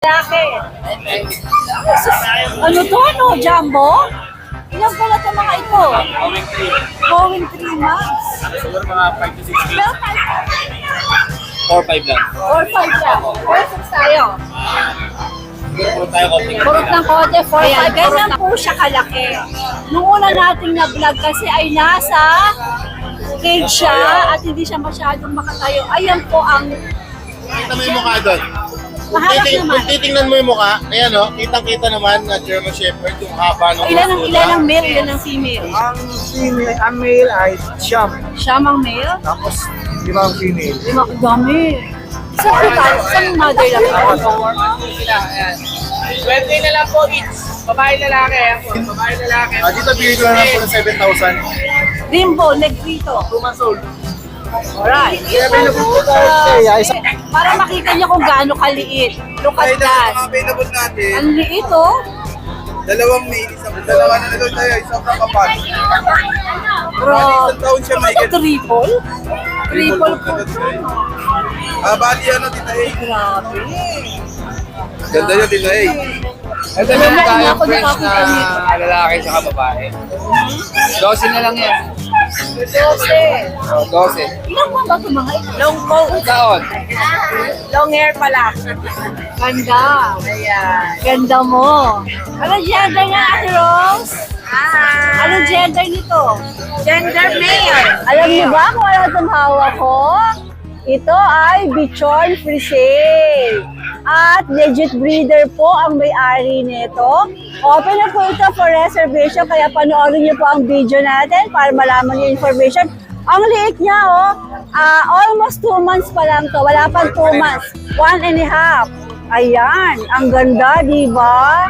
Laki. Ano to? Ano? Jumbo? Ilan pala ito mga ito? Going 3. Going 3 months. Siguro mga 5 to 6 weeks. Pero 4-5 lang. 4-5 lang. Perfect tayo. Siguro puro tayo konting. Kurot ng kote, 4-5. Ganyan po siya kalaki. Nung una nating na-vlog kasi ay nasa cage siya at hindi siya masyadong makatayo. Ayan po ang Kita mo yung mukha doon. maharap naman. Kung titingnan mo yung mukha, ayan o, kitang-kita naman na German Shepherd, yung haba ng Ilan ang male, ilan ang female? Ang male ay siyam. Siya mang male? Tapos, limang female. Dami. Isang mother lang ito. Sila, ayan. 20 na lang po each. Babae lalaki. Ayan po. Babae lalaki. Dito bigay ko lang po ng 7,000. Rimbo, negrito. 2 months old. Alright. Para makita niyo kung gaano kaliit. Look at that. available natin, Ang liit oh. dalawang male, dalawa na lang tayo, isang kapapal. Bro, Isang taon siya may ito triple? Triple po. Bali ano, tita A. Grabe. Ganda yun, tita A. Ito Wala lang na tayo ako French nakakita nito. na lalaki sa babae. 12 na lang yan. 12. 12. Ilang buwan ba ito mga ito? Long coat. Taon. Long hair pala. Ganda. Ayan. Ganda mo. Ano gender nga, Ate Rose? Anong gender nito? Gender male. Alam niyo ba kung ano itong hawak ko? Ito ay Bichon Frise. At legit breeder po ang may-ari nito. Open na po ito for reservation, kaya panoorin niyo po ang video natin para malaman niyo information. Ang liit niya, almost 2 months pa lang to. Wala pang 2 months. 1.5. Ayan, ang ganda, di ba?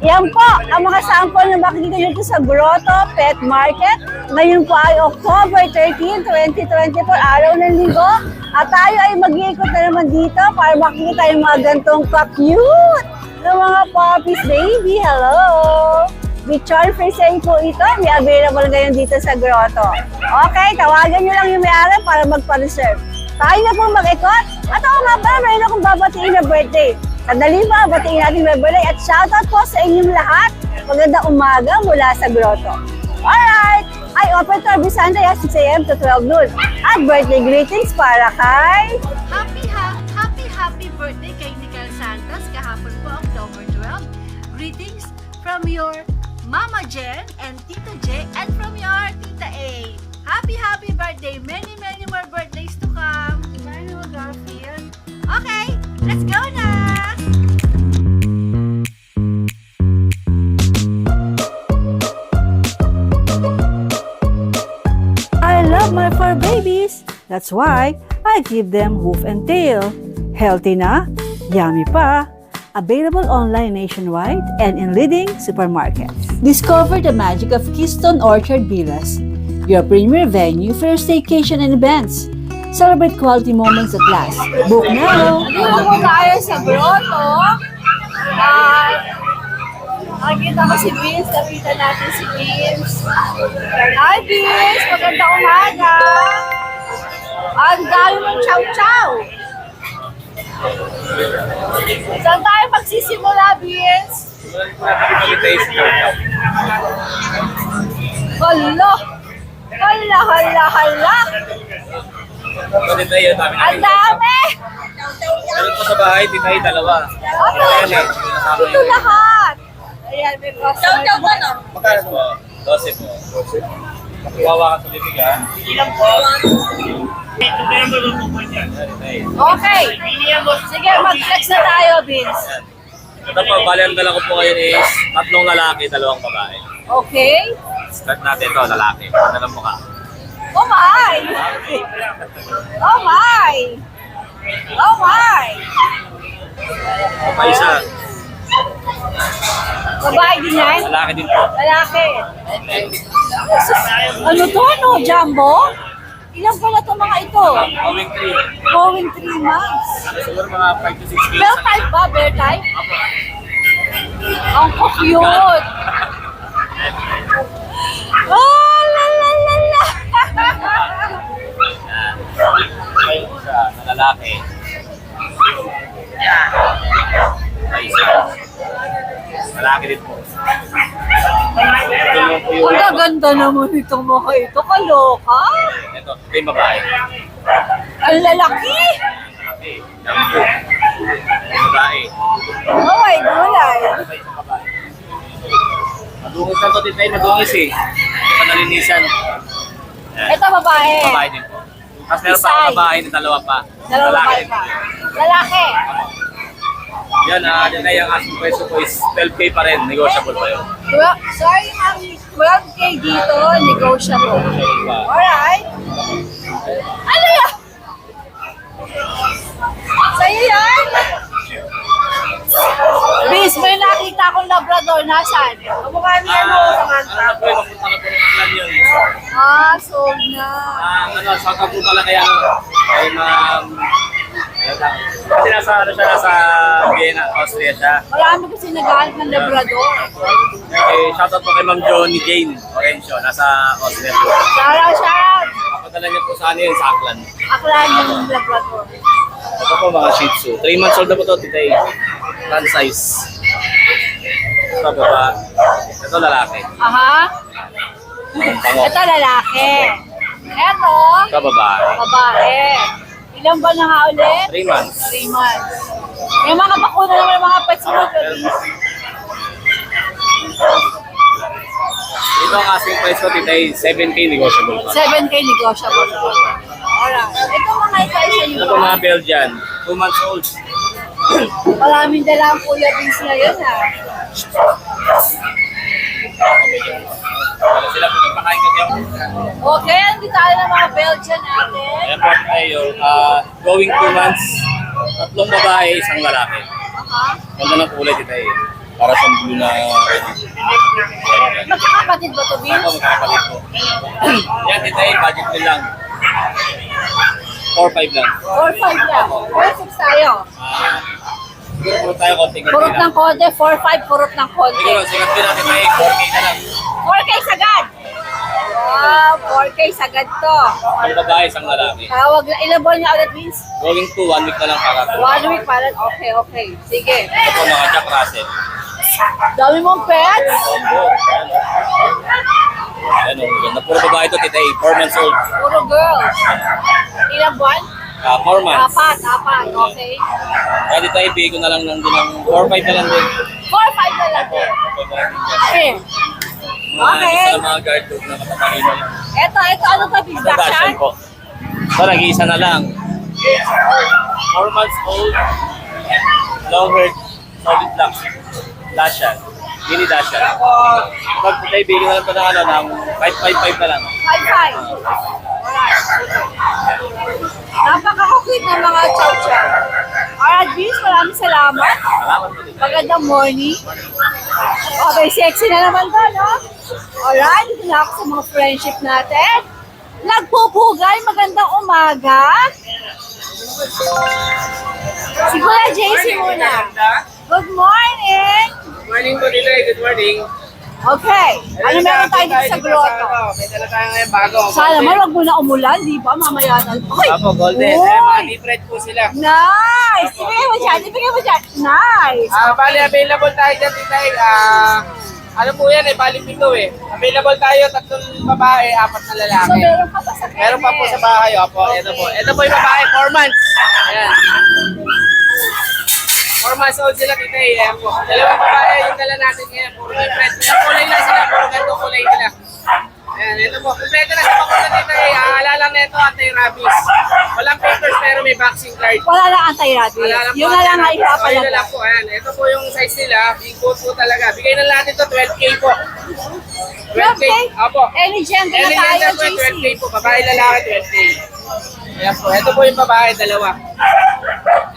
Yan po, ang mga sample na makikita nyo sa Grotto Pet Market. Ngayon po ay October 13, 2024, araw ng linggo. At tayo ay mag-iikot na naman dito para makikita yung mga gantong ka-cute ng mga puppies, baby. Hello! Bichon Frise po ito. May available ngayon dito sa Grotto. Okay, tawagan nyo lang yung may-ari para magpa-reserve. Tayo na po mag-ikot. At ako nga pala, mayroon akong babatiin na birthday. Sandali ba, batiin natin may birthday at shoutout po sa inyong lahat. Magandang umaga mula sa Grotto. Alright! Ay open to every Sunday at 6 a.m. to 12 noon. At birthday greetings para kay... Happy birthday kay Nicole Santos. Kahapon po October 12. Greetings from your Mama Jen and Tita J and from your Tita A. Happy birthday! Many more birthdays to come. Ano, Garfield? Okay, let's go na! I love my fur babies. That's why I give them hoof and tail. Healthy na, yummy pa. Available online nationwide and in leading supermarkets. Discover the magic of Keystone Orchard Villas, your premier venue for your staycation and events. Celebrate quality moments that last. Book now! Dito po tayo sa Grotto. At nakikita ko si Vince. Kapitan natin si Vince. Hi Vince! Magandang umaga! Ang dami mong chow-chow! Saan tayo magsisimula, Vince? Hala! Hala! Pwede tayo, dami Ang dami! Meron po sa bahay, titayo dalawa. Ito lahat! Ayan, may customer. Magkano po? 12 po. Kawawa ka sa bibig ha? Ilang po? Okay. Sige, mag-flex na tayo, Vince. Ito po, bali ang dala ko po ngayon is 3 lalaki, 2 babae. Okay. Start natin ito, lalaki. Ano lang mukha? Oh my! Oh my! Oh my! Pa isa, Babae din yan? lalaki din po. Lalaki. Ano to? Ano? Jumbo? Ilan pala ito mga ito? Going 3. Going 3 months. Siguro mga 5 to 6 weeks. Bear type ba? Bear type? Ang cute! Oh, la la la la! May isa na lalaki. lalaki din po. Ito naman po yung Ang gaganda naman itong mga ito. Kaloka. ito yung babae. Ang lalaki. Yan po. Yung babae. Oh my gulay. Madungis na to, titay, madungis eh. Ito panalinisan. Yan. Ito babae. Babae din po. Tapos meron pa Isay. akong babae na dalawa pa. Dalawa Lalaki babae din pa. po. Lalaki. Yan, yun ay ang asking price ko is 12K pa rin. Negotiable pa yun. Well, sorry, ang 12K dito, negotiable. Alright. Ano yan? Sa'yo yan? Bis, may nakita akong Labrador. Nasaan? Kamukha niya mo, Samantha. Ano po yun? Mapunta na po ng Aklan yun. Ah, sold na. Shout out po pala kay kay ma'am. Kasi nasa Vienna, Austria siya. Marami kasi naghahanap ng Labrador. Shout out po kay ma'am Johnny Jane Orencio, nasa Austria po. Shout. Papadala niya po sa ano yun, sa Aklan. Aklan yung Labrador. Ito po mga Shih Tzu. 3 months old na po ito, titay. Run size. Ito baba. Ito lalaki. Aha. Pango. Ito lalaki. Ito, Ito babae. babae. Ilan ba na nga ulit? 3 months. 3 months. May mga bakuna naman yung mga pets mo. Ito ang asking price ko, titay. 7K negotiable pa. 7K negotiable. Alright. Ito mga isa-isa Ito yung po mga Belgian. 2 months old. maraming dala ang Kuya Vince ngayon ha. Wala sila po nagpakain kasi ako. Okay, andito tayo ng mga Belgian natin. Ayan po tayo. Going 2 months. 3 babae, 1 lalaki. Aha. Ganda ng kulay dito eh. Para sa blue na... Magkakapatid ba ito, Ako, Vince? magkakapalit po. Yan, dito eh. Budget nyo lang. 4-5 lang. 4-5 lang. 4-6 tayo. Puro tayo konting Purot ng konti, 4-5 purot ng konti. Siguro, sigat din natin may 4K na lang. 4K sagad! Wow, 4K sagad to. 1 babae, 1 lalaki. Tawag na, ilang buwan nga ulit, Vince? Going to 1 week na lang para po. 1 week pa lang. Okay. Sige. Ito po mga Jack Russell. Dami mong pets? Combo. Ayan o, ganda. Puro babae ito, tita 4 months old. Puro girls. Ilang buwan? 4 months. Apat. Okay. Kaya dito ay bigay ko na lang ng 4-5 na lang din. 4-5 na lang. Okay. Okay. Isa lang mga guard dog na katatalino. Ito, ano to, Vince? Dashan Dashan? po. So, nag-iisa na lang. 4 months old. Long haired. Solid black. Dashan. Mini Dashan. Pag tayo bigay na lang ito ng ng 5-5 na lang. 5-5. Alright. Napaka-cute ng mga chow-chow. Alright, Vince, maraming salamat. Salamat po dito. Magandang morning. Okay, sexy na naman to, no? Alright, dito na ako sa mga friendship natin. Nagpupugay, magandang umaga. Si Kuya JC muna. Good morning. Good morning po dito eh. Good morning. Okay, ano meron tayo dito sa grotto? May dala tayo ngayon bago. Sana man, wag muna umulan, di ba? Mamaya na. Ay! Apo, golden. Uy! Mga deep red po sila. Nice! Ibigay mo dyan. Nice! Bali, available tayo dyan, titay. Ano po yan eh, bali pito eh. Available tayo, 3 babae, 4 na So, lalaki. meron pa pa sa Meron pa po sa bahay, opo. Ito po. Ito po yung babae, 4 months. Ayan. 4 months old sila, titay. Ayan po. 2 babae, yung dala natin ngayon. Puro different. Isang kulay lang sila, puro ganito kulay nila. Ayan, ito po. Kompleto na sa bakuna titay. Alala na ito, anti-rabies. Walang papers, pero may vaccine card. Wala lang anti-rabies. Wala lang Yung po, na lang nga anti-rabies. Ayun na ipapalaga. lang po. Ayan. Ito po yung size nila. Big boat po talaga. Bigay na natin to 12K po. 12K. Apo. Any gender na Any tayo, gender po, JC. 12K po. Babae, lalaki, 12K. Ayan po. Ito po yung babae, dalawa.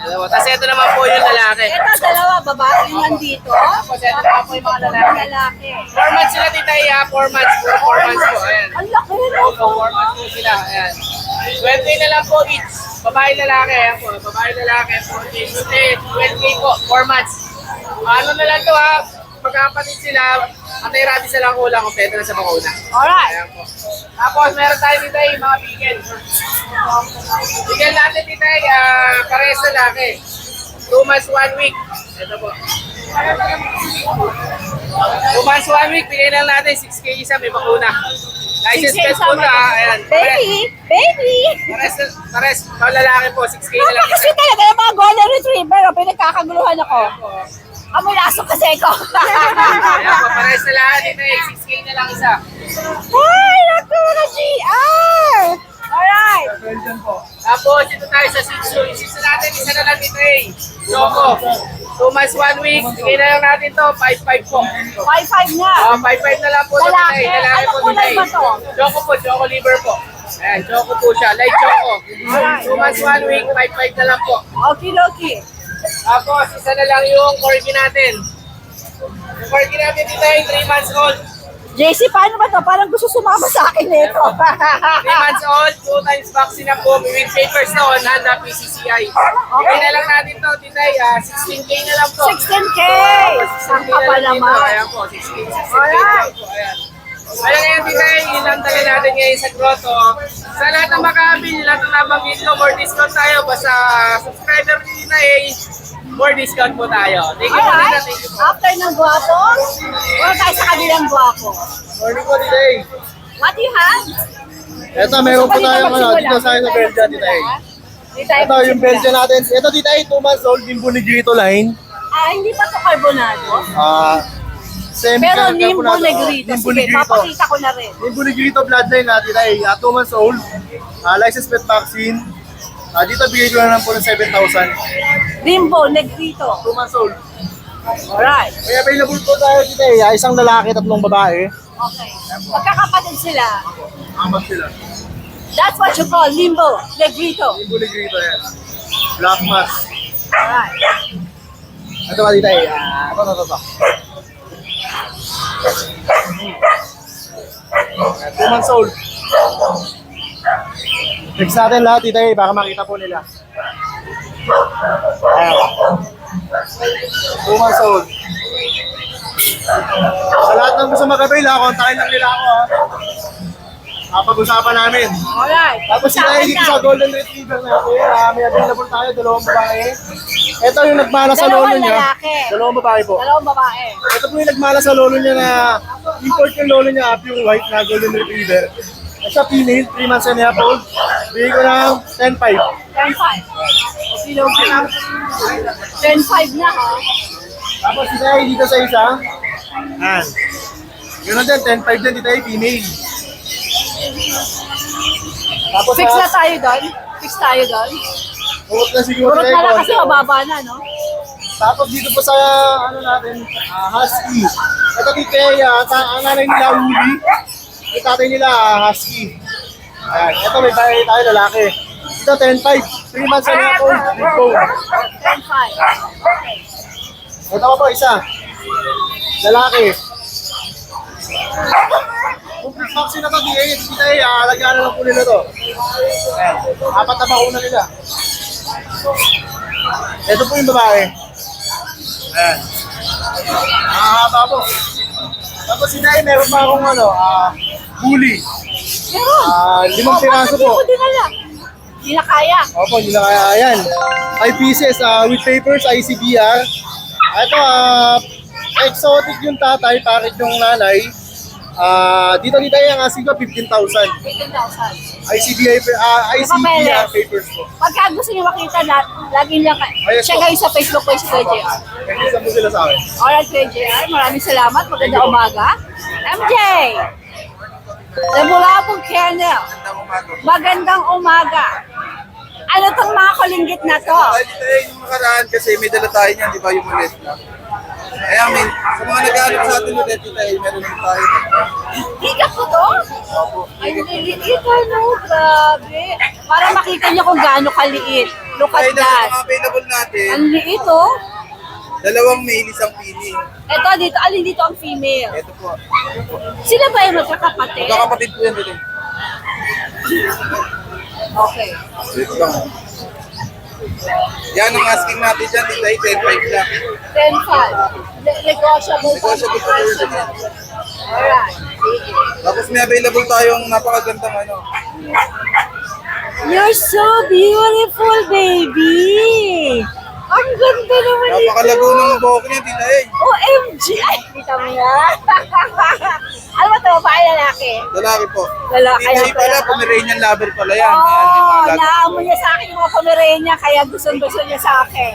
Tapos ito naman po yung lalaki. Ito, dalawa, babae yung nandito. Tapos ito naman po yung mga lalaki. Lalaki. 4 months sila tita, 4 months. 4 months po. Ayan. Ang laki no? Opo, 4 months po sila. Ayan. 20 na lang po each. Babae, lalaki. Ayan po. Babae, lalaki. 20K po. 4 months. Ano na lang to ha? Magkakapatid sila. Anti-rabies na lang kulang. Kompleto na sa bakuna. Alright. Ayan po. Tapos meron tayo dito yung mga bigel. Bigel natin dito ay parehas na laki. 2 months, 1 week. Ito po. 2 months, 1 week, bigay na lang natin 6K isa, may bakuna. License 6K plate po na, ayan. Baby! Pares, lalaki po, 6K na lang Kasi isa. talaga yung mga golden retriever, pinagkakaguluhan ako. Amoy aso kasi ko. Ayan po, pares na lahat dito eh, 6K na lang isa. Ay, naku, na GR! Alright. Tapos, ito tayo sa Shih Tzu. Yung Shih Tzu natin, isa na lang dito eh. Choco. 2 months, 1 week. Bigay na lang natin to, 5-5 po. 5-5 na. 5-5 na lang po ito Lalaki? today. Lalaki Anong po kulay today. ba to? Choco po, Choco liver po. Ayan, Choco po siya. Light Choco. 2 months, 1 week, 5-5 na lang po. Okie-dokie. Tapos, isa na lang yung corgi natin. Yung corgi natin dito ay 3 months old. JC, paano ba to? Parang gusto sumama sa akin nito. 3 months old, 2 times vaccine na po, with papers na on hand, PCCI. Bigay na lang natin to, Titay, 16K na lang po. 16K! 16K Ang na kapal lang dito. naman. Ayan po, 16K lang po. Ayan. Kaya ngayon, Titay, yun ang tala natin ngayon sa grotto. Sa lahat ng makakabili, lahat ng nabanggit ko, more discount tayo. Basta subscriber ni Titay, more discount po tayo. Thank you po, Alright. Tita. Thank you po. After ng guwapo, wala tayo sa kabilang guwapo. Morning po, Titay. What do you have? Ito, meron po tayong dito sa Belgian, Titay. Ito, yung Belgian natin. Ito, Titay, 2 months old, Nimbo Negrito line. Hindi pa to carbonado. Semi-carga Pero Nimbo po natin. Negrito. Nimbo Sige, Negrito. papakita ko na rin. Nimbo Negrito bloodline natin ay 2 months old. License plate vaccine. Dito bigay ko na lang po ng 7,000. Nimbo Negrito. 2 months old. Alright. May available po tayo dito eh. Isang lalaki, 3 babae. Okay. Magkakapatid sila. Apat sila. That's what you call Nimbo Negrito. Nimbo Negrito yan. Black mask. Alright. Ito ba dito eh. Ito. 2 months old. Fix natin lahat dito eh. Baka makita po nila. Ayan. 2 months old. Sa lahat ng gusto mag-avail ha, kontakin lang nila ako ha. Pag-usapan namin. Alright. Tapos sila dito sa Golden Retriever natin, may available tayo, 2 babae. Ito yung nagmana sa lolo Dalawang niya. lalaki. 2 babae po. Dalawang babae. Ito po yung nagmana sa lolo niya na import yung lolo niya, yung white na Golden Retriever. Ito female, 3 months and a half old. Bigay ko ng 10,500. 10-5. Okay, 10-5 na ha. Tapos sila dito sa isa. Yan. Yun din, 10,500 din dito ay female. Tapos Fix na tayo doon. Fix tayo doon. Urot na siguro Urot tayo na lang konti, kasi oh. mababa na, no? Tapos dito po sa ano natin, husky. Ito dito ay ang nanay nila Uli. Yung tatay nila husky. Ayan. Ito may bahay tayo lalaki. Ito 10,500. 3 months and a half old. Big bone. 10-5. Ito pa po isa. Lalaki. Complete vaccine na to, DAS. Kita ay alagaan na lang po nila to. Ayan. 4 na bakuna nila. Ito po yung babae. Ayan. Mahaba po. Tapos si Nay, meron pa akong bully. Meron. 5 piraso Hindi po. ko dinala. Hindi na kaya. Opo, hindi na kaya. Ayan. 5 pieces with papers, ICBR. Ito, exotic yung tatay, package yung nanay. Dito yung asing ko, 15,000. 15,000. ICBR papers po. Pagka gusto niyo makita, lagi lang Ayos siya po. guys sa Facebook page ko, JR. Kaya po sila sa akin. Alright, Kuya JR. Maraming salamat. Magandang umaga. MJ! Mula pong Kennel. Magandang umaga. Ano tong mga kulinggit na to? Ay, dito yung makaraan kasi may dala tayo niyan, di ba yung ulit na. Kaya sa mga nag-aalok sa atin ulit, dito ay meron din tayo. Ikat po to? Ay, niliit ano, grabe. Para makita niyo kung gaano kaliit. Look Ay, at dala that. mga available natin, Ang liit oh. 2 male, 1 female. Ito dito, alin dito ang female. Ito po. Sila ba yung magkakapatid? Magkakapatid po yan dito. Okay. Wait lang. Yan ang asking natin dyan, dito ay 10,500 lang. 10-5. Negotiable. Negotiable po yun. Alright. Sige. Tapos may available tayong napakagandang You're so beautiful, baby! Ang ganda naman ito. Napakalago ng buhok niya, Tita A. OMG! Ay, kita mo yan. Ano ba ito? Babae lalaki? Lalaki po. Lalaki Tita A na pala, pala. Pomeranian lover pala yan. Oo, Yan, may mga lago. naamoy niya sa akin yung mga Pomerania, kaya gusto niya sa akin.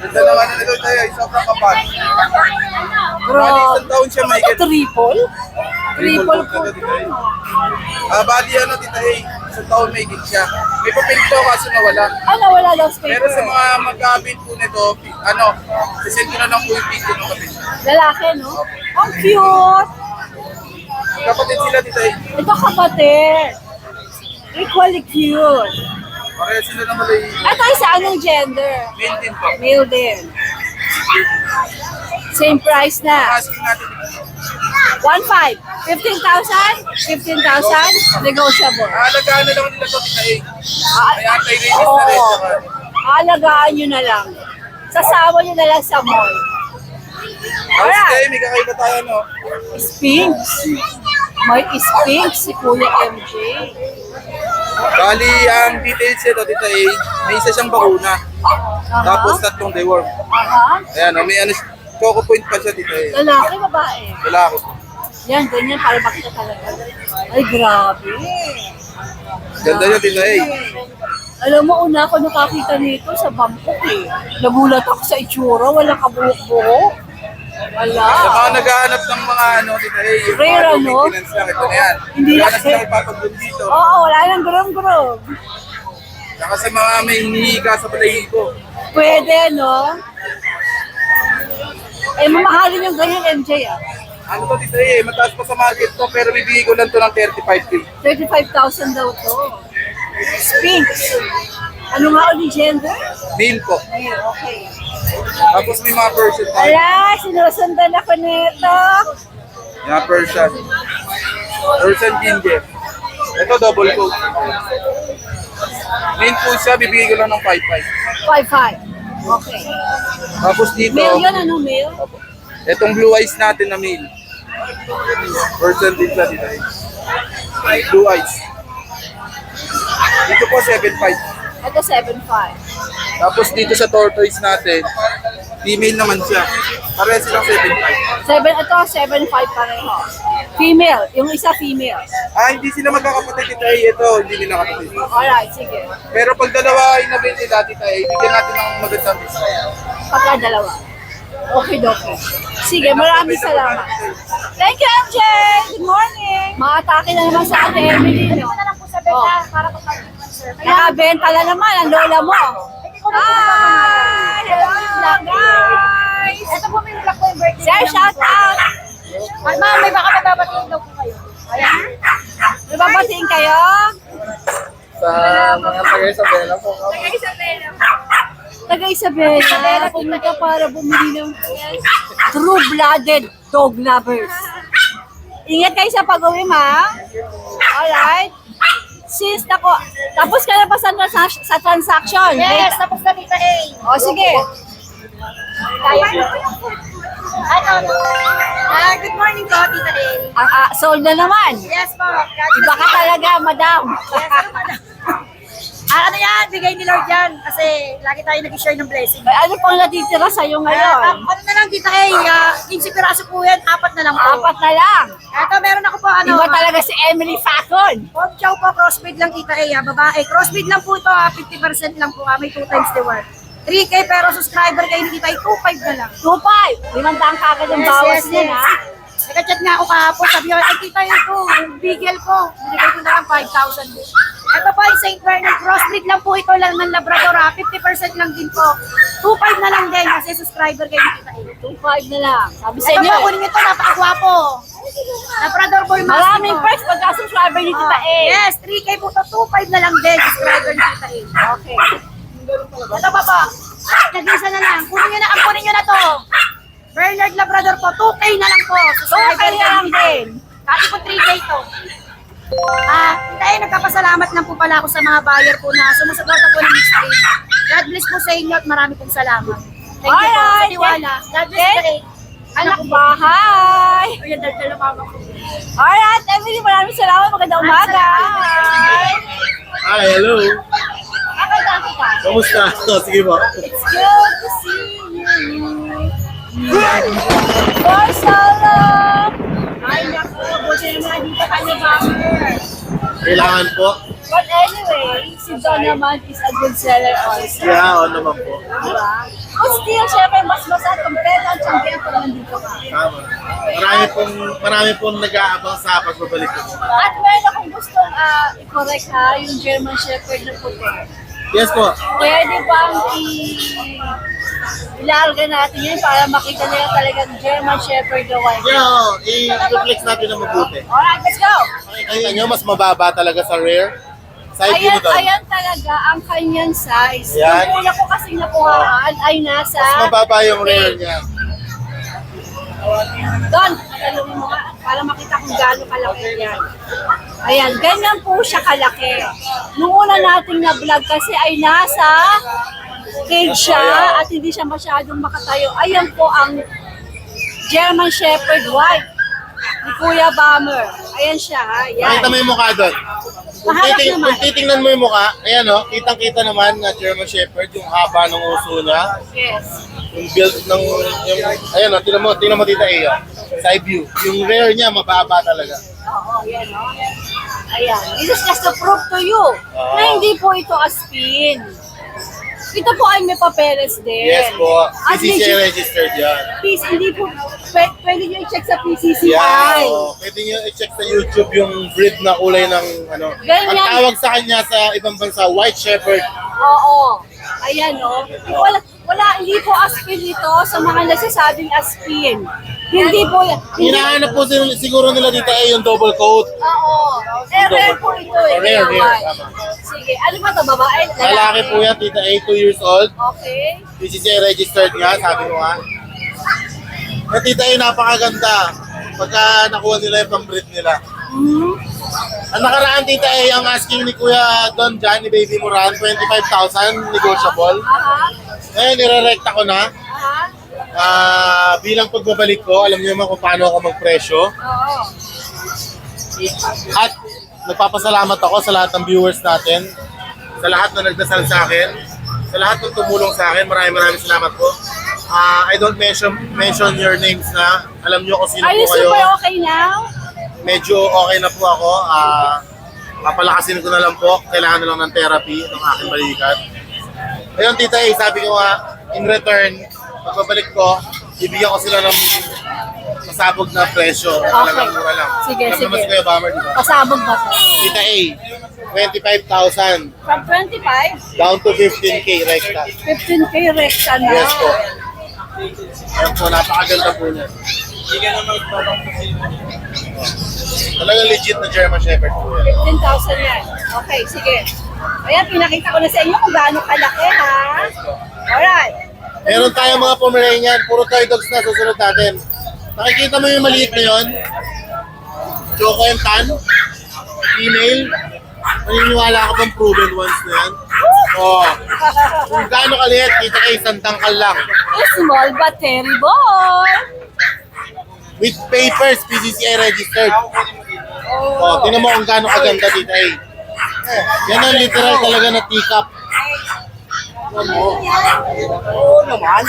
Ganda naman na nito, Tita A. Sobrang kapal. Bro, Bali, isang taon siya may ito triple? Triple po, po Tita A. Bali, ano, Tita A. Isang taon may gig siya. May papel to kaso nawala. Ano, wala daw paper. Pero sa mga magkabit po nito, ano, sisend ko na lang po yung video ng kapit. Lalaki, no? Ang cute! Kapatid sila, Tita A. Ito kapatid. Equally cute. Pareha sila naman ay Ito sa anong gender? mail din po. Male din. Same price na. Asking natin 1.5. 15,000? 15,000? Negotiable. alagaan na lang nila to, Tita A. Ah, May anti-rabies na oo. rin. Saka, Alagaan nyo na lang. Sasama nyo na lang sa mall. Tapos Tita A, may kakaiba tayo, no? Sphinx. May Sphinx si Kuya MJ. Bali, ang details nito, Tita A, may isa siyang bakuna. Tapos tatlong deworm. Aha. Ayan, may ano, choco point pa siya, Tita A. Lalaki, babae. Lalaki. Yan, ganyan para makita talaga. Ay, grabe. Ganda niya, Tita A. Alam mo, una ako nakakita nito sa Bangkok eh. Nagulat ako sa itsura, walang kabuhok-buhok. Sa Wala. mga naghahanap ng mga ano, Tita A, yung Rare, mga ano? maintenance lang, ito na yan. Hindi Wala na- na silang ipapag-group dito. Oo, wala nang gurong-gurong. Saka sa mga may hinihiga sa balahibo. Pwede, no? Eh, mamahalin yung ganyan, MJ ah. Ano to, Tita A, mataas pa sa market to, pero bibigay ko lang to ng 35K. 35,000 daw to. Sphinx. Ano nga ulit gender? Male po. Ayun, okay. Tapos may mga Persian tayo. Ala, sinusundan ako nito. Mga Persian. Persian ginger. Ito double coat. Main po siya, bibigay ko lang ng 5.5. 5'5". Okay. Tapos dito, Male yun, ano male? itong blue eyes natin na male. Persian din siya dito. Blue eyes. Dito po 7.5. Ito 7'5". Tapos dito sa tortoise natin, female naman siya. Pareha silang 7.5. 7, ito 7'5 pareho. Female, yung isa female. Hindi sila magkakapatid, Tita A. Ito, hindi nila kapatid. Alright, sige. Pero pag dalawa ay nabili nila, Tita A, bigyan natin ng magandang discount. Pagka dalawa. Okay, okay. Sige, maraming salamat. Thank you, MJ! Good morning! Maatake na naman sa atin, Emily, no? Oh. Nakabenta na naman ang lola mo. Hi! Hello, guys! Ito po may nilak po yung birthday. Sir, shout out! Ma'am, may baka mababatiin daw po kayo. Ayan. May babatiin kayo? Sa mga taga-Isabela po. Taga Isabela, pumunta para bumili ng true-blooded dog lovers. Ingat kayo sa pag-uwi, ma. Alright? Sis, ako. Tapos ka na ba sa transaction? Yes, tapos na Tita A. O, sige. Kaya na po yung food. Ano? Good morning po, Tita A. Sold na naman. Yes po. Iba ka talaga, madam. Ano yan? Bigay ni Lord yan. Kasi lagi tayo nag-share ng blessing. Ay, ano pang natitira sa'yo ngayon? Ano na lang, Tita A? 15 piraso po yan. 4 na lang po. 4 na lang. Ito, meron ako po ano. Iba talaga si Emily Facon. Pork chow po, crossbreed lang Tita A, babae. Crossbreed lang po ito, 50% lang po, may 2 times the worth. 3K pero subscriber kayo ni Tita A, 2.5 na lang. 2.5. 500 kagad ang bawas niya, ha? Nagka-chat nga ako kahapon, sabi ko, ay Tita A ito, yung bigel ko. Binigay ko na lang 5,000 din. Ito po ay St. Bernard, crossbreed lang po ito lang ng Labrador, 50% lang din po. 2.5 na lang din kasi subscriber kayo ni Tita A. 2.5 na lang. Sabi sa Ito inyo. po, kunin nyo ito, napakagwapo. Labrador Boy Mastiff. Maraming price pagka-subscriber ni Tita A. Yes, 3K po ito, 2.5 na lang din, subscriber ni Tita A. Okay. Ito pa po. Nag-isa na lang. Kunin nyo na to. Bernard Labrador po. 2K na lang po. 2K na lang din. Kasi po 3K to. Tita, nagkapasalamat lang po pala ako sa mga buyer po na sumusuporta po ng mixed breed. God bless po sa inyo at marami pong salamat. Thank you po sa tiwala. God bless Tita A. Anak bahay. Ayan, dala mama ko. Alright, Emily, maraming salamat. Magandang umaga. Hi, hello. Magandang kita. Kamusta? Kamusta? Sige po. It's good to see you. For so long. Ay, naku. Buti naman dito ka na, Bomber. Kailangan po. But anyway, si Don naman is a good seller also. Yeah, oo naman po. Diba? But still, syempre, mas kompleto ang champion kung nandito ka. Tama. Marami pong nag-aabang sa pagbabalik ko. At meron akong gustong i-correct ha, yung German Shepherd na puti. Yes po. Pwede bang ilarga natin yun para makita nila talagang German Shepherd na white? Yeah, i-reflex natin na mabuti. Alright, let's go! Nakikita nyo, mas mababa talaga sa rear. Side view Ayan, doon. ayan talaga ang kanyang size. Ayan. Yung una ko kasing nakuhaan ay nasa... Mas mababa yung rear niya. Don, talungin mo nga para makita kung gaano kalaki yan. Ayan, ganyan po siya kalaki. Nung una nating na-vlog kasi ay nasa cage siya at hindi siya masyadong makatayo. Ayan po ang German Shepherd White ni Kuya Bomber. Ayan siya, ha? Ayan. Nakita mo yung mukha doon. Maharap naman. Kung titingnan mo yung mukha, ayan o, kitang-kita naman na German Shepherd, yung haba ng uso niya. Yes. Yung build ng, ayan o, tingnan mo dito eh, side view. Yung rear niya, mababa talaga. Oo, yan o. Ayan. This is just to prove to you na hindi po ito aspin. Ito po ay may papeles din. Yes po, At PCCI legit- registered yan. Please, hindi po, pwede nyo i-check sa PCCI. Yeah, pwede nyo i-check sa YouTube yung breed na kulay ng ano. Ganyan. Ang tawag sa kanya sa ibang bansa, White Shepherd. Oo. Ayan, no? Hindi po aspin ito sa mga nagsasabing aspin. Hindi po yan. Hinahanap po siguro nila dito ay yung double coat. Oo. Rare po ito eh. Rare, Kaya rare. why? Sige, ano ba ito, babae? Lalaki po yan, tita 2 years old. Okay. PCCI registered nga, sabi ko nga. Yung tita ay napakaganda. Pagka nakuha nila yung pang-breed nila. Hmm. Ang nakaraan tita ay ang asking ni Kuya Don John, ni Baby Moran, 25,000 negotiable. Aha. Ngayon, nire-recta ko na. Aha. Bilang pagbabalik ko, alam niyo naman kung paano ako magpresyo. Oo. At nagpapasalamat ako sa lahat ng viewers natin, sa lahat na nagdasal sa akin, sa lahat ng tumulong sa akin. Maraming salamat po. I don't mention your names na. Alam niyo kung sino Are po you kayo. super okay now? Medyo okay na po ako. Papalakasin ko na lang po. Kailangan na lang ng therapy ng aking balikat. Ayun, tita, sabi ko nga, in return, pagbabalik ko, ibigyan ko sila ng masabog na presyo. Talagang mura lang. Sige, Alam naman sige. si Kuya Bomber, di ba? Pasabog ba ito? Tita A, 25,000 From 25, down to 15K rekta. 15K recta na. Yes po. Ayan po, napakaganda po niya. Talagang legit na German Shepherd po yan. 15,000 yan. Okay, sige. Ayan, pinakita ko na sa inyo kung gaano kalaki, ha? Alright. Meron tayong mga Pomeranian, puro toy dogs na susunod natin. Nakikita mo yung maliit na yun? Choco and Tan, female. Maniniwala ka bang proven ones na yan? Oo. Kung gaano kaliit, kita kayo isang tangkal lang. Small but terrible. With papers, PCCI registered. Oh, tingnan mo kung gaano kaganda dito ay. Yan ang literal talaga na teacup. Oo naman.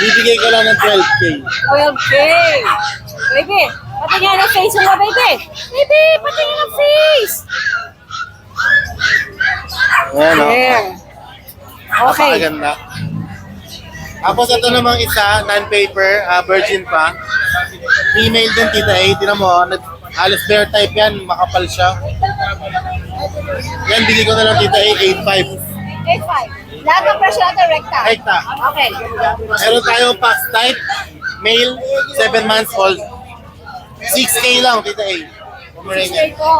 Bibigay ko lang ng 12K. Okay. Baby, patingin ang face mo, baby. Baby, patingin ang face. Ayan o. There. Okay. Napakaganda. Tapos ito namang isa, non-paper, virgin pa. Female din, tita A. Tinan mo, halos bear type yan, makapal siya. Yan, bigay ko na lang tita A, 8.5. 8.5. Lahat ng presyo natin recta. Rekta. Okay. Meron tayong pax type, male, 7 months old. 6K lang, tita A. Pomeranian. Share ko.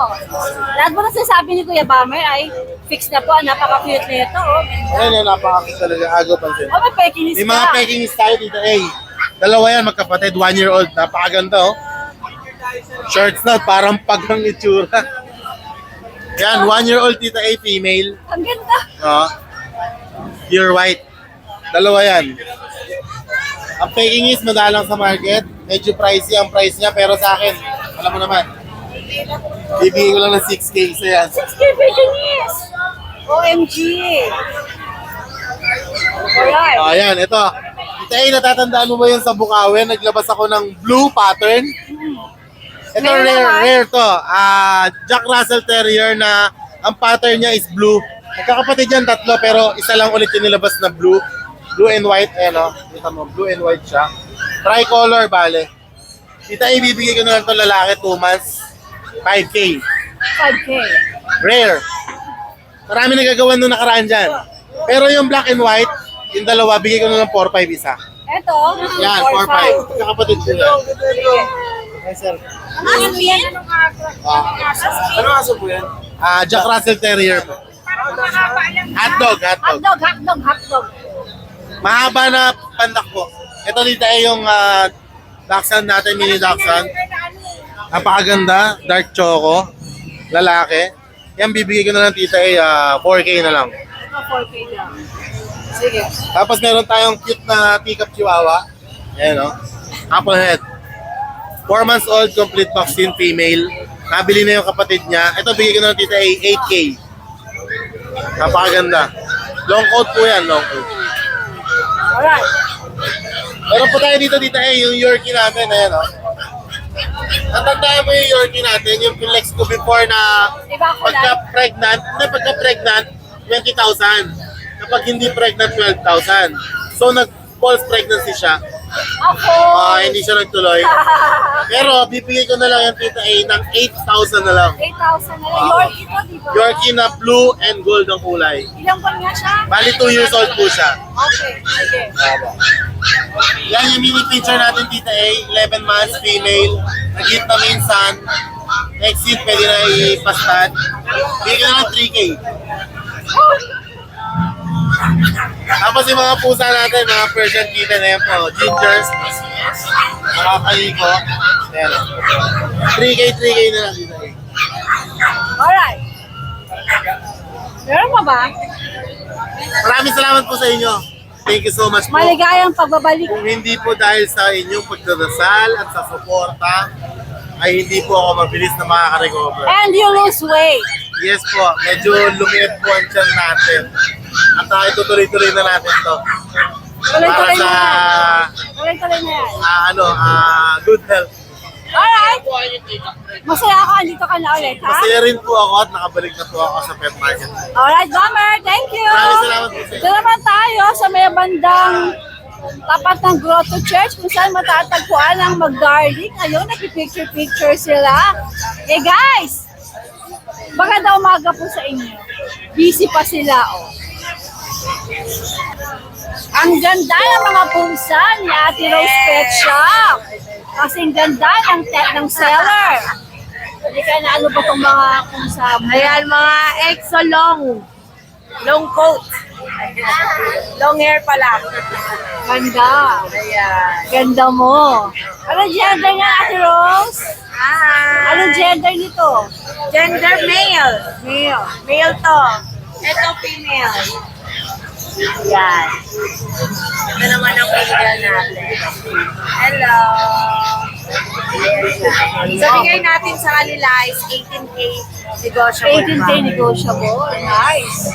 Lahat mo na sinasabi ni Kuya Bomber ay fix na po. Napaka-cute na ito. Oh. Ayan yung napakakit talaga, agaw pansin. Oh, may pekinis Yung mga ka. peking tayo, tita A. Dalawa yan, magkapatid, 1-year-old. Napakaganda, oh. Shorts na, parang pagang itsura. Yan, 1-year-old tita A, female. Ang ganda. Pure white. Dalawa yan. Ang peking is madalang sa market. Medyo pricey ang price niya, pero sa akin, alam mo naman, bibigyan ko lang ng 6K isa yan. 6K pekinis. OMG. Alright. Ayan, ito. Ito ay natatandaan mo ba yun sa Bukawi? Naglabas ako ng blue pattern. Ito Meron naman. rare to. Jack Russell Terrier na ang pattern niya is blue. Magkakapatid yan tatlo pero isa lang ulit yung nilabas na blue. Blue and white, ayan o. Kita mo, blue and white siya. Tricolor, bale. Ito ay ibibigay ko na lang ito lalaki, 2 months. 5K. 5K. Rare. Marami nagagawa nung nakaraan dyan. Pero yung black and white, yung dalawa, bigay ko na lang 4-5 isa. Ito. Yan, 4-5. Magkakapatid ko yan. Yes, sir. Ano yan? Ano aso po yan? Jack Russell Terrier po. Hotdog. Hotdog. Mahaba na pandak po. Ito dito ay yung dachshund natin, mini dachshund. Napakaganda, dark choco, lalaki. Yan bibigay ko na lang tita ay 4K na lang. 4K lang. Sige. Tapos meron tayong cute na teacup chihuahua. Ayan o. Apple head. 4 months old, complete vaccine, female. Nabili na yung kapatid niya. Ito bigay ko na lang tita ay 8K. Napakaganda. Long coat po yan, long coat. Alright. Meron po tayo dito yung Yorkie natin, ayan o. Natandaan mo yung Yorkie natin, yung flex ko before na Diba kulay? pagka-pregnant, 20,000. Kapag hindi pregnant, 12,000. So nag-false pregnancy siya. Ako. Hindi siya nagtuloy. Pero bibigay ko na lang yung tita A ng 8,000 na lang. 8,000 na lang. Yorkie to, di ba? Yorkie na blue and gold ang kulay. Ilang buwan nga siya? Bali 2 years old po siya. Okay. Sige. Yan yung mini picture natin, Tita A. 11 months, female. Nag-hit na minsan. Next hit, pwede na ipastad. Bigyan na lang 3K. Tapos yung mga pusa natin, mga Persian kitten na yan po. Gingers. Mga kaliko. Ayan. 3K na lang, Tita A. Alright. Meron pa ba? Maraming salamat po sa inyo. Thank you so much po. Maligayang pagbabalik. Kung hindi po dahil sa inyong pagdadasal at sa suporta, ay hindi po ako mabilis na makaka-recover. And you lose weight. Yes po, medyo lumiit po ang tiyan natin. At itutuloy-tuloy na natin to. Para Tuloy-tuloy sa na yan. Tuloy-tuloy na yan. good health. Alright. Masaya ako. Andito ka na ulit, ha? Masaya rin po ako at nakabalik na po ako sa pet market. Alright, Bomber. Thank you. Maraming salamat po sa inyo. Ito naman tayo sa may bandang tapat ng Grotto Church kung saan matatagpuan ang mag-garlic. Ayun, nakipicture-picture sila. Eh guys, baka daw umaga po sa inyo. Busy pa sila, oh. Ang ganda ng mga pusa ni Ate Rose Pet Shop. Kasing ganda ng seller. Hindi ka na ano ba itong mga pusa mo? Ayan, mga exo long. Long coat. Long hair pala. Ganda. Ayan. Ganda mo. Ano gender nga, Ate Rose? Hi. Anong gender nito? Gender male. Male. Male to. Ito female. Ayan. Ito naman ang female natin. Hello. So, bigay natin sa kanila is 18K negotiable 18K negotiable. Nice.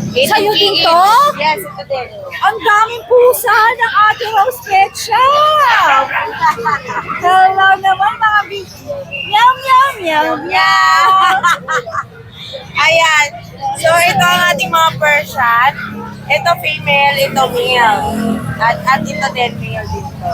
Sa'yo din each. to? Yes, ito din. Ang daming pusa ng Ate Rose Pet Shop. Hello naman mga Meow, meow, meow, meow. Ayan. So, ito ang ating mga Persian. Ito female, ito male. At ito din male dito.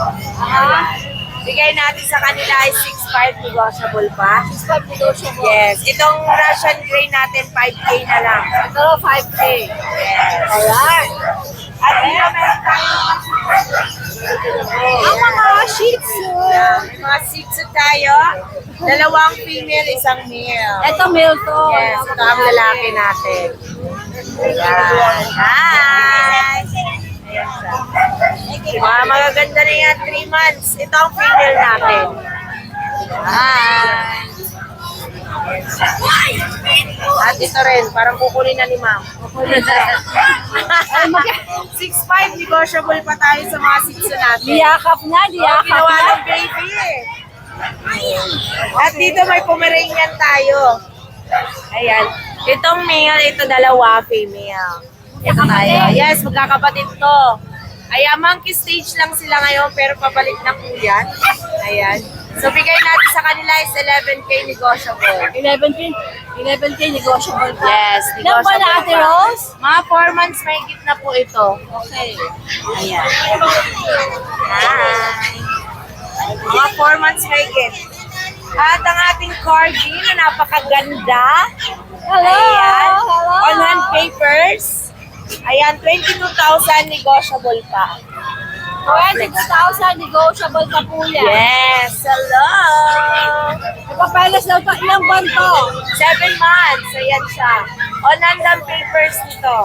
Bigay natin sa kanila ay 6.5 negotiable pa. 6.5 negotiable. Yes. Itong Russian Grey natin, 5K na lang. Ito, 5K. Yes. Alright. At dito meron tayong Ang mga Shih Tzu. may mga Shih Tzu tayo. 2 female, 1 male. Ito male to. Yes, ito ang lalaki natin. Ayan. Hi! Ayan siya. Mga magaganda na yan, 3 months. Ito ang female natin. Hi! Ayan siya. At ito rin, parang kukunin na ni ma'am. 6.5 negotiable pa tayo sa mga Shih Tzu natin. Diyakap na, diyakap Ginawa na. ng baby eh. At dito may Pomeranian tayo. Ayan. Itong male, ito dalawa, female. Ito tayo. Yes, magkakapatid to. Ayan, monkey stage lang sila ngayon, pero pabalik na po yan. Ayan. So, bigay natin sa kanila is 11K negotiable. 11K negotiable pa. Yes, Ilan ba na, Ate Rose? Mga 4 months may na po ito. Okay. Ayan. Hi. Mga 4 months may At ang ating corgi na napakaganda. Hello! Ayan. Hello! On hand papers. Ayan, 22,000 negotiable pa. 22,000 negotiable pa po yan. Yes, hello! Ipapelas daw ito. Ilang buwan to? 7 months. Ayan siya. On hand ang papers nito.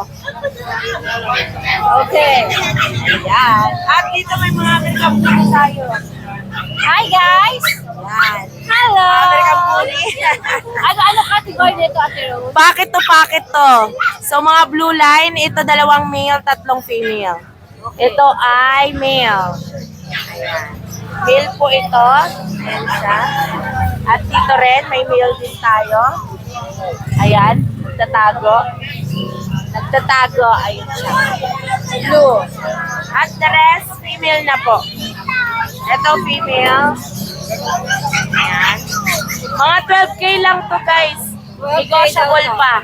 Okay. Ayan. At dito may mga American Bully tayo. Hi, guys! Ayan. Hello! American Bully. Ano category nito, Ate Rose? Packet to. So, mga blue line, ito 2 male, 3 female. Ito ay male. Ayan. Male po ito. Ayan siya. At dito rin, may male din tayo. Ayan, nagtatago. Ayun siya. Blue. At the rest, female na po. Ito female. Ayan. Mga 12K lang to, guys. Negotiable pa.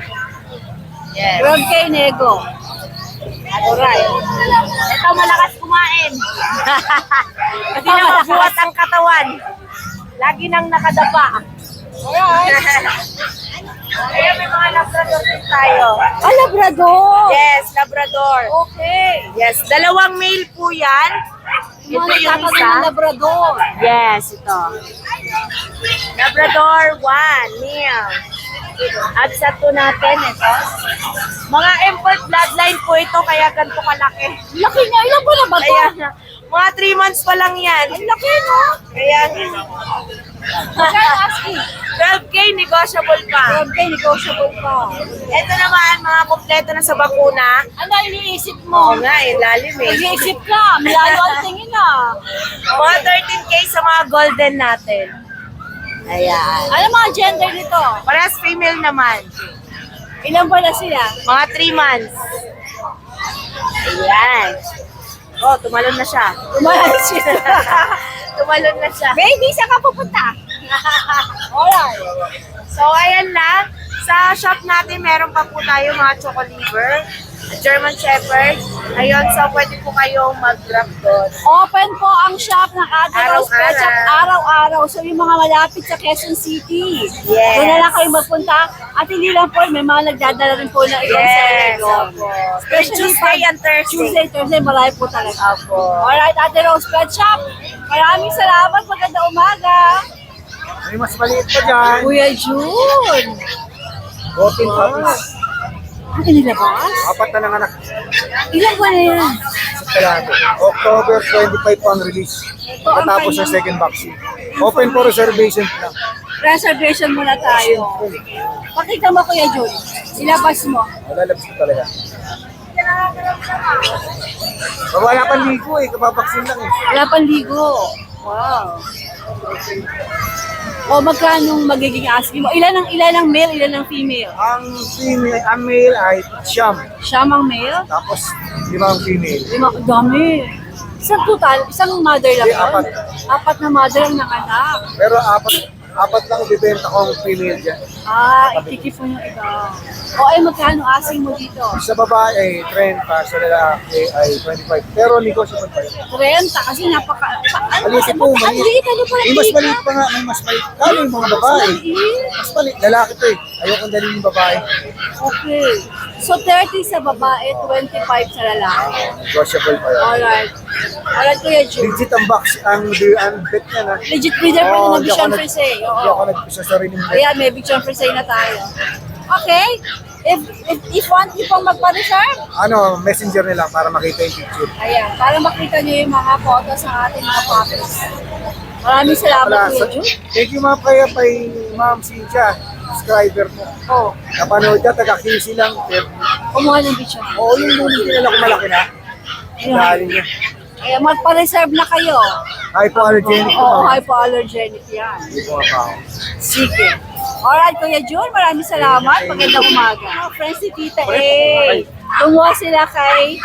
Yes. 12K nego. Alright. Ito malakas kumain. Hindi na mabuhat ang katawan. Lagi nang nakadapa. Ayan, may mga Labrador din tayo. Ah, Labrador! Yes, Labrador. Okay. Yes, 2 male po yan. Ito Mga yung nagtatawag isa. ng Labrador. Yes, ito. Labrador 1, male. At sa 2 natin, ito. Mga import bloodline po ito, kaya ganito kalaki. Laki niya. Ilan ba na ba to? Kaya, mga 3 months pa lang yan. Ang laki, no? Kaya, Magkano asking? 12K negotiable pa. 12K negotiable pa. Ito naman, mga kompleto na sa bakuna. Ano iniisip Oo mo? nga, lalim eh. Nag-iisip ka. Malayo ang tingin ah. Mga 13K sa mga golden natin. Ayan. Ano mga gender nito? Parehas female naman. Ilan ba na sila? Mga 3 months. Ayan. Oh, tumalon na siya. Umalas sila. Tumalon na siya. Baby, saan ka pupunta? Alright. So, ayan lang. Sa shop natin, meron pa po tayo mga choco liver, German Shepherd. Ayun, so pwede po kayong mag-grab doon. Open po ang shop ng Ate Rose Araw-araw. Pet Shop araw-araw. So yung mga malapit sa Quezon City. Yes. Doon na lang kayo magpunta. At hindi lang po, may mga nagdadala rin po na ibang Yes, sarili. opo. Tuesday and Thursday. Tuesday, Thursday, marami po talaga. Opo. Alright, Ate Rose Pet Shop. Maraming salamat. Maganda umaga. May mas maliit pa dyan. Kuya June. 14 puppies. Ang inilabas? 4 na nanganak. Ilan ba na yan? Kalahati. October 25 pa ang release. Pagkatapos ng second vaccine. Open for reservation lang. Reservation muna tayo. Pakita mo, Kuya June. Ilabas mo. Malalabas ko talaga. Wala pang ligo eh, kababaksin lang eh. Wala pang ligo. Wow. O magkano magiging asking mo? Ilan ang male, ilan ang female? Ang male ay siyam. Siyam ang male? Tapos 5 ang female. Dami. Isang total, isang mother lang Hindi, yun? Apat na mother ang nanganak. Pero apat lang ibibenta ko ang female dyan. Ikikip mo yung iba. O ay magkano asking mo dito? Sa babae ay 30, sa lalaki ay 25. Pero negotiable pa yun. 30 kasi napaka... Maliit po, maliit. Maliit, ano pa May mas maliit pa nga, may mas maliit. Kano yung mga babae? Mas maliit. Lalaki to eh. Ayokong dalhin yung babae. Okay. So 30 sa babae, 25 sa lalaki. Negotiable pa yun. Alright. Alright, Kuya June. Legit ang box, ang bet niya na. Legit breeder pa Oo, ng di ako Bichon nag- Frise. Hindi ako nagpisa sa rin yung bet. Ayan, may Bichon Frise na tayo. Okay. If want niyo pong magpa-reserve, Ano, messenger nila para makita yung picture. ayan, para makita niyo yung mga photos ng ating mga puppies. Maraming salamat, Wala, Kuya June. thank you mga kaya kay Ma'am Cynthia, subscriber mo. Oh, Napanood ka, taga-QC lang. kumuha ng Bichon. Oo, yung lunin nila ko malaki na. Dahil niya. Ayan, magpa-reserve na kayo. Hypoallergenic ko. Oo, hypoallergenic yan. Hindi ko mapako. Sige. Alright, Kuya Jun, maraming salamat. Magandang umaga. Friends si Tita A. Tumuha sila kay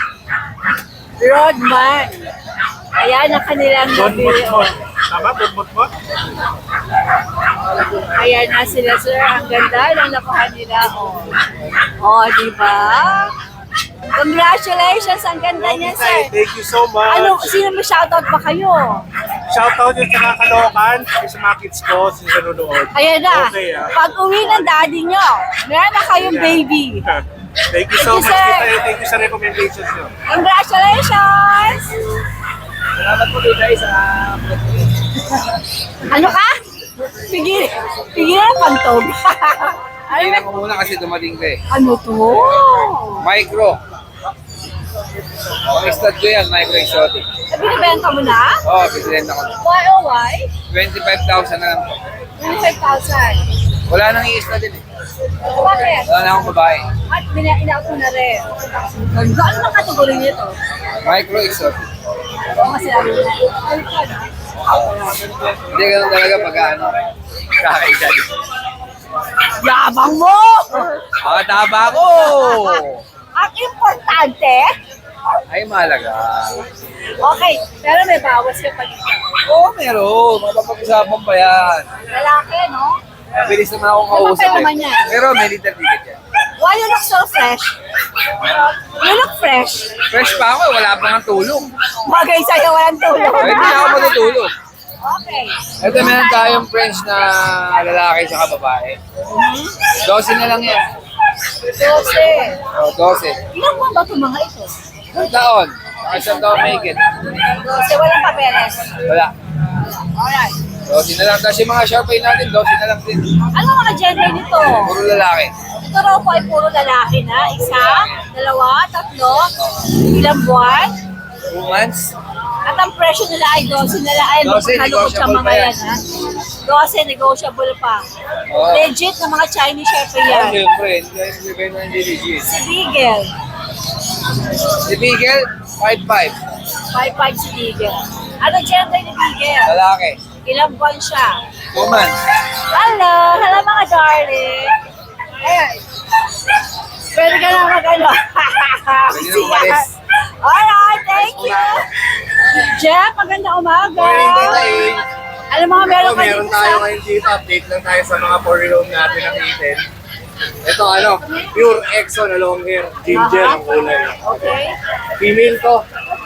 Rodman. Ayan ang kanilang gabi. Tama, bot. Ayan na sila, sir. Ang ganda ng nakuha nila. Di ba? Congratulations! Ang ganda niya, sir. Thank you so much. Sino may shoutout ba kayo? Shoutout yung sa mga Caloocan, sa mga kids ko, sa nanonood. Ayan na. Okay, Pag uwi ng daddy nyo, meron na kayong baby. Thank you so Thank you, much, sir. Tita A. Thank you sa recommendations nyo. Congratulations! Salamat po dito sa Ano ka? Pigil na pantog. Tingnan ko muna kasi dumating ka eh. Ano to? Micro. Ang stud ko yan, micro exotic. Binibenta mo na? Oo, bisilenta ko. Why oh why? 25,000 na lang po. 25,000. Wala nang i-stud din eh. Bakit? Wala na akong babae. At inaut mo na rin. Ganda. Ano ang kategory nito? Micro exotic. Oo, kasi sabi mo. Hindi ganun talaga pag ano. Kakaedad. Yabang mo! Taba ko! Ang importante, Ay, mahalaga. okay, pero may bawas ka pa dito. Oo, meron. Mapapag-usapan pa yan. Lalaki, no? Mabilis naman akong Ano kausap pa naman yan? Pero may litter ticket yan. Why you look so fresh? You look fresh. Fresh pa ako, wala pa nga tulong. Bagay sa'yo, walang tulog. Hindi na ako matutulog. Okay. Ito meron tayong French na lalaki sa babae. 12 na lang yan. 12. O, 12. Ilang buwan ba itong mga ito? Taon. Isang taon may higit. 12, walang papeles. Wala. Alright. 12 na lang. Tapos yung mga Shopee natin, 12 na lang din. Ano mga gender nito? Puro lalaki. Ito raw po ay puro lalaki na. Isa, dalawa, tatlo, ilang buwan. 2 months. At ang presyo nila ay 12 na lang. Ay, 12, magkalukot siya negotiable mga pa yan. yan, ha? 12, negotiable pa. Oo. Legit na mga Chinese chef Oh, yan. siyempre. Hindi bibenta ng diligence. Si Beagle. Si Beagle, 5'5". 5'5 si Beagle. Ano gender ni Beagle? Lalaki. Ilang buwan siya? 2 months. Hello! Hello mga darling! Ayan. Pwede ka na mag-ano. Pwede na umalis. Alright, thank you! Jeff, magandang umaga! Morning, Tita A. Alam mo, meron Ito, ka meron dito tayo sa... ngayon dito. Update lang tayo sa mga for-room natin na kitten. Ito pure EXO na long hair. Ginger ang kulay. Okay. Female to,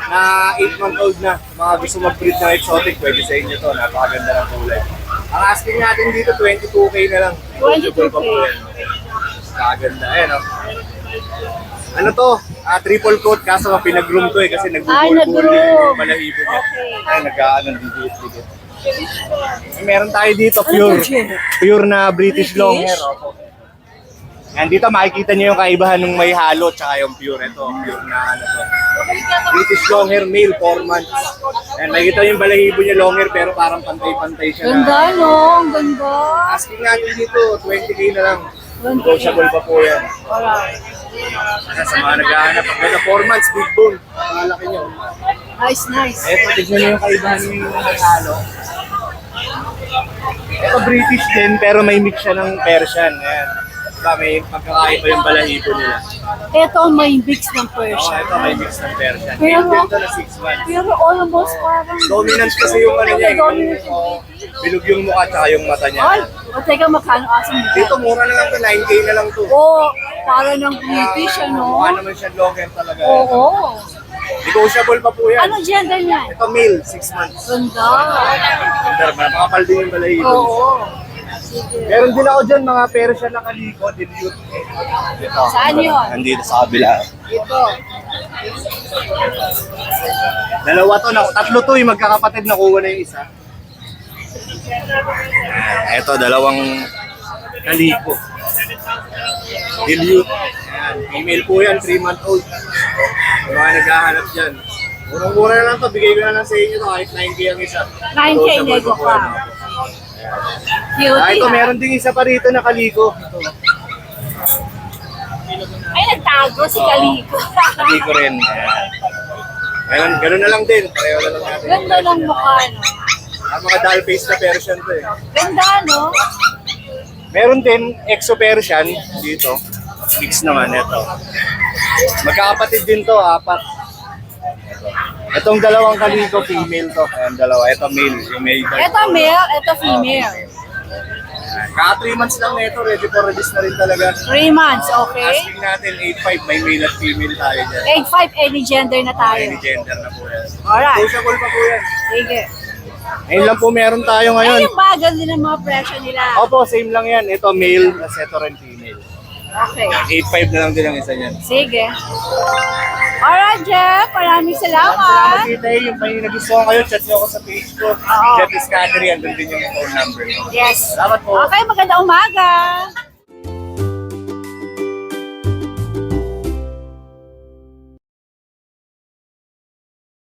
na 8-month-old na. Mga gusto mag-breed ng exotic, pwede sa inyo to. Napakaganda ng kulay. Ang asking natin dito, 22K na lang. 22K. Pa po yan. Napakaganda. Ayan ano to? Triple coat kaso pinag-groom to kasi Ay, nag-groom nag-groom. yung balahibo niya. Okay. Ay, nag-aanan dito. Meron tayo dito, Ano pure na British British? long hair. Opo. Yan, dito makikita niyo yung kaibahan ng may halo tsaka yung pure. Ito, pure na ano to. British long hair male, 4 months. Yan, makikita yung balahibo niya long hair pero parang pantay-pantay siya Ganda, na. no? Ang ganda. Asking natin dito, 20K na lang. 20K. Negotiable pa po yan. Alright. Yan, sa mga naghahanap. Pagka 4 months, big bone. Malaki niyo. Nice. Eto, tignan niyo yung kaibahan ng may halo. Ito British din pero may mix siya ng Persian. Ayan. Diba, may pagkakaiba yung balahibo nila. Ito may mix ng Oh, Persian. ito may mix ng Persian. Pero- Pero ito na 6 months. Pero almost parang... Dominant kasi yung ano niya. Dominant yung Oh, bilog yung mukha tsaka yung mata niya. Ay, o teka, magkano asan mo? Dito mura na lang to, 9K na lang to. Oo, para ng British, ano? Mukha naman siya long hair talaga. Oo. Negotiable pa po yan. Ano gender niya? Ito male, 6 months. Ganda. Ganda, makapal din yung balahibo. Oo. Meron din ako dyan mga Persian na kaliko, dilute. Ito. Saan yun? Nandito sa kabila. Ito. Dalawa to, tatlo to yung magkakapatid, nakuha na yung isa. Ito, dalawang kaliko. Dilute. Ayan, female po yan, 3-month-old. Yung mga naghahanap dyan. Murang-mura na lang to, bigay ko na lang sa inyo to, kahit 9K ang isa. 9K, Negotiable nego po pa. yan. Cutie, Ito, ha? meron din isa pa rito na kaliko. Ito, Ay, nagtago si Kaliko. kaliko rin. Ayan. Ganun na lang din, pareho na lang natin. Ganda ng mukha, no? Ang mga doll face na Persian to eh. Ganda, no? Meron din Exo Persian dito. Mix naman ito. Magkakapatid din to, 4. Itong dalawang kaliko, female to. Ayan, dalawa. Ito male. Yung male. Ito male, ito female. Kaka 3 months lang nito, ready for release na rin talaga. 3 months, okay? Asking natin 8.5, may male at female tayo dyan. 8'5", any gender na tayo. Any gender na po yan. Alright. Sociable pa po yan. Sige. Ayun lang po meron tayo Ay, ngayon. yung bagal din ang mga presyo nila. Opo, same lang yan. Ito male, as ito rin female. Okay. 8.5 na lang din ang isa niyan. Sige. Alright, Jeff. Maraming Salamat salamat. kita eh. Yung may nagustuhan kayo, chat nyo ako sa page ko. Oo. Jeff Iscatery, andun din yung phone number. Yes. Salamat po. Okay, magandang umaga.